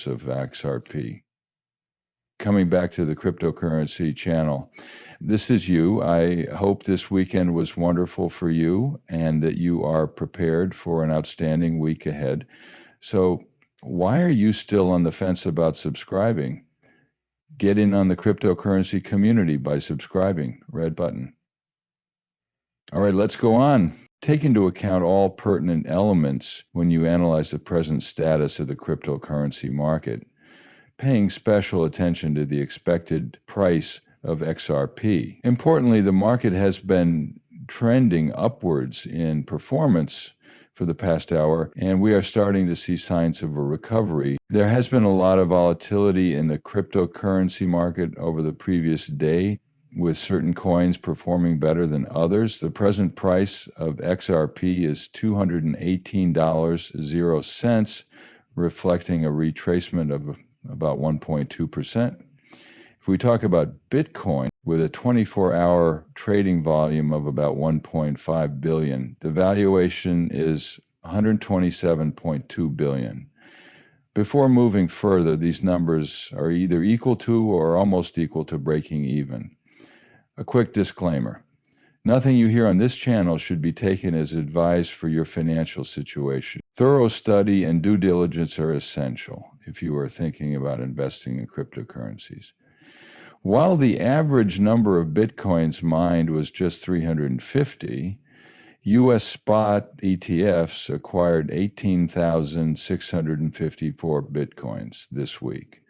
holders of XRP. Coming back to the cryptocurrency channel, this is you. I hope this weekend was wonderful for you and that you are prepared for an outstanding week ahead. So, why are you still on the fence about subscribing? Get in on the cryptocurrency community by subscribing. Red button. All right, let's go on. Take into account all pertinent elements when you analyze the present status of the cryptocurrency market, paying special attention to the expected price of XRP. Importantly, the market has been trending upwards in performance for the past hour, and we are starting to see signs of a recovery. There has been a lot of volatility in the cryptocurrency market over the previous day, with certain coins performing better than others. The present price of XRP is $218.00, reflecting a retracement of about 1.2%. If we talk about Bitcoin, with a 24-hour trading volume of about 1.5 billion, the valuation is 127.2 billion. Before moving further, these numbers are either equal to or almost equal to breaking even. A quick disclaimer. Nothing you hear on this channel should be taken as advice for your financial situation. Thorough study and due diligence are essential if you are thinking about investing in cryptocurrencies. While the average number of Bitcoins mined was just 350, U.S. spot ETFs acquired 18,654 Bitcoins this week.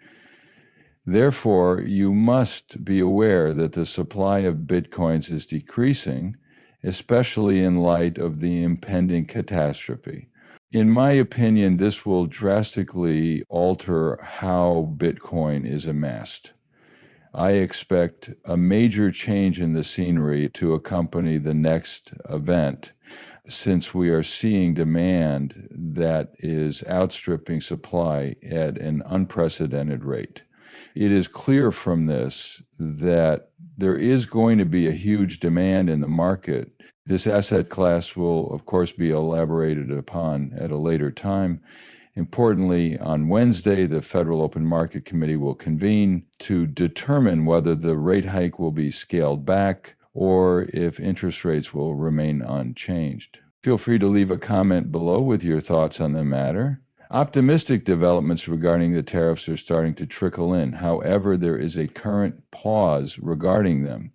Therefore, you must be aware that the supply of Bitcoins is decreasing, especially in light of the impending catastrophe. In my opinion, this will drastically alter how Bitcoin is amassed. I expect a major change in the scenery to accompany the next event, since we are seeing demand that is outstripping supply at an unprecedented rate. It is clear from this that there is going to be a huge demand in the market. This asset class will, of course, be elaborated upon at a later time. Importantly, on Wednesday, the Federal Open Market Committee will convene to determine whether the rate hike will be scaled back or if interest rates will remain unchanged. Feel free to leave a comment below with your thoughts on the matter. Optimistic developments regarding the tariffs are starting to trickle in. However, there is a current pause regarding them.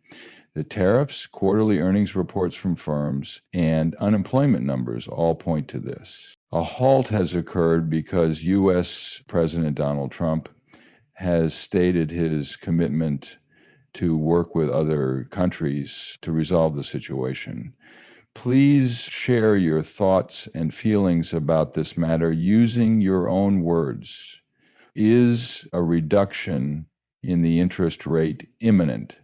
The tariffs, quarterly earnings reports from firms, and unemployment numbers all point to this. A halt has occurred because U.S. President Donald Trump has stated his commitment to work with other countries to resolve the situation. Please share your thoughts and feelings about this matter using your own words. Is a reduction in the interest rate imminent?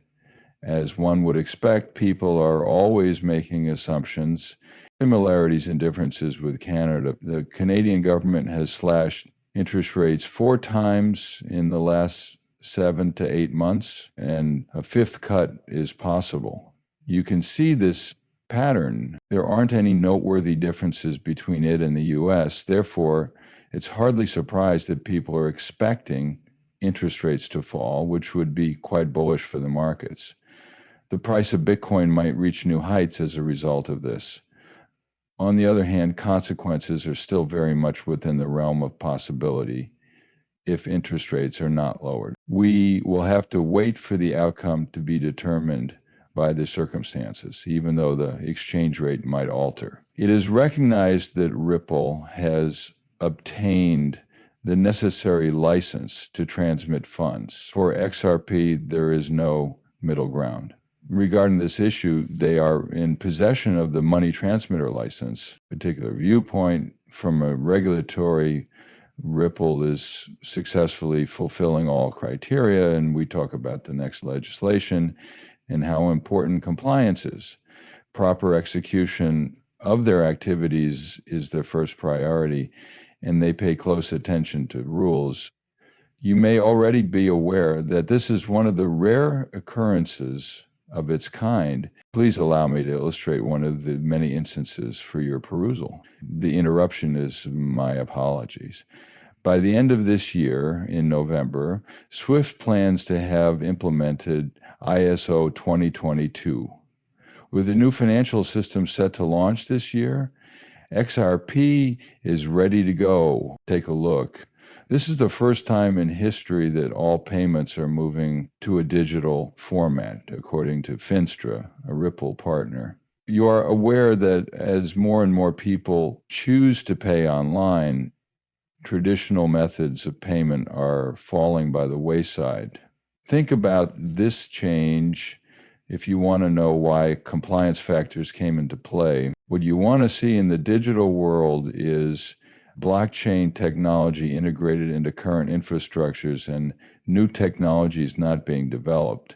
As one would expect, people are always making assumptions, similarities and differences with Canada. The Canadian government has slashed interest rates 4 times in the last 7 to 8 months, and a 5th cut is possible. You can see this pattern. There aren't any noteworthy differences between it and the U.S. Therefore, it's hardly surprised that people are expecting interest rates to fall, which would be quite bullish for the markets. The price of Bitcoin might reach new heights as a result of this. On the other hand, consequences are still very much within the realm of possibility if interest rates are not lowered. We will have to wait for the outcome to be determined by the circumstances, even though the exchange rate might alter. It is recognized that Ripple has obtained the necessary license to transmit funds. For XRP, there is no middle ground. Regarding this issue, they are in possession of the money transmitter license. Particular viewpoint from a regulatory, Ripple is successfully fulfilling all criteria, and we talk about the next legislation and how important compliance is. Proper execution of their activities is their first priority, and they pay close attention to rules. You may already be aware that this is one of the rare occurrences of its kind. Please allow me to illustrate one of the many instances for your perusal. The interruption is my apologies. By the end of this year, in November, SWIFT plans to have implemented ISO 2022. With the new financial system set to launch this year, XRP is ready to go. Take a look. This is the first time in history that all payments are moving to a digital format, according to Finstra, a Ripple partner. You are aware that as more and more people choose to pay online, traditional methods of payment are falling by the wayside. Think about this change if you want to know why compliance factors came into play. What you want to see in the digital world is blockchain technology integrated into current infrastructures and new technologies not being developed.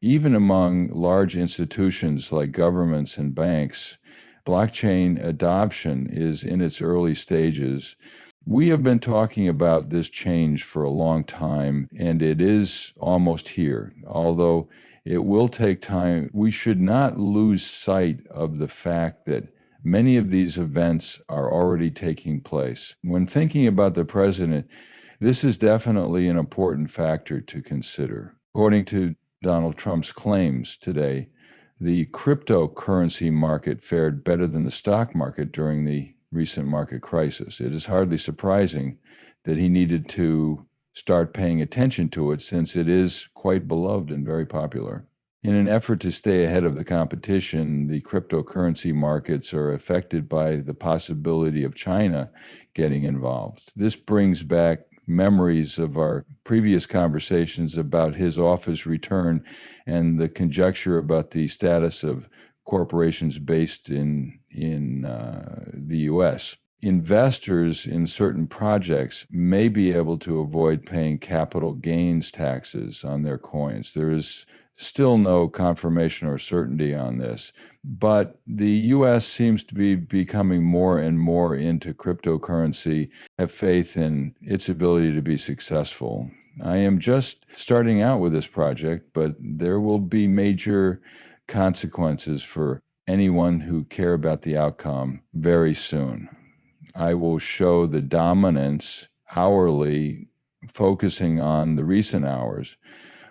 Even among large institutions like governments and banks, blockchain adoption is in its early stages. We have been talking about this change for a long time, and it is almost here. Although it will take time, we should not lose sight of the fact that many of these events are already taking place. When thinking about the president, this is definitely an important factor to consider. According to Donald Trump's claims today, the cryptocurrency market fared better than the stock market during the recent market crisis. It is hardly surprising that he needed to start paying attention to it since it is quite beloved and very popular. In an effort to stay ahead of the competition, the cryptocurrency markets are affected by the possibility of China getting involved. This brings back memories of our previous conversations about his office return and the conjecture about the status of corporations based in the U.S. Investors in certain projects may be able to avoid paying capital gains taxes on their coins. There is still no confirmation or certainty on this, but the U.S. seems to be becoming more and more into cryptocurrency, have faith in its ability to be successful. I am just starting out with this project, but there will be major consequences for anyone who care about the outcome very soon. I will show the dominance hourly, focusing on the recent hours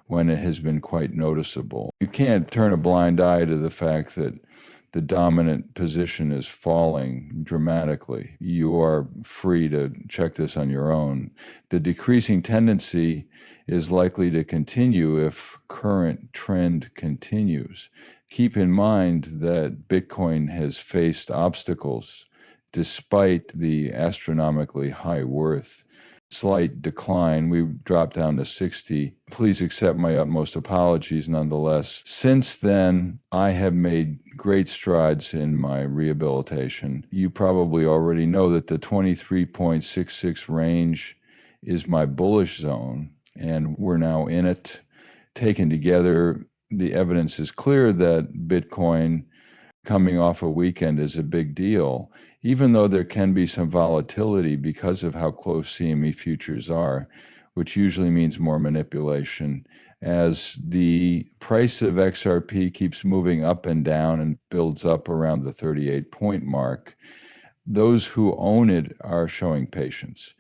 when it has been quite noticeable. You can't turn a blind eye to the fact that the dominant position is falling dramatically. You are free to check this on your own. The decreasing tendency is likely to continue if current trend continues. Keep in mind that Bitcoin has faced obstacles despite the astronomically high worth. Slight decline. We've dropped down to 60. Please accept my utmost apologies nonetheless. Since then, I have made great strides in my rehabilitation. You probably already know that the 23.66 range is my bullish zone, and we're now in it. Taken together, the evidence is clear that Bitcoin coming off a weekend is a big deal, even though there can be some volatility because of how close CME futures are, which usually means more manipulation. As the price of XRP keeps moving up and down and builds up around the 38-point mark, those who own it are showing patience.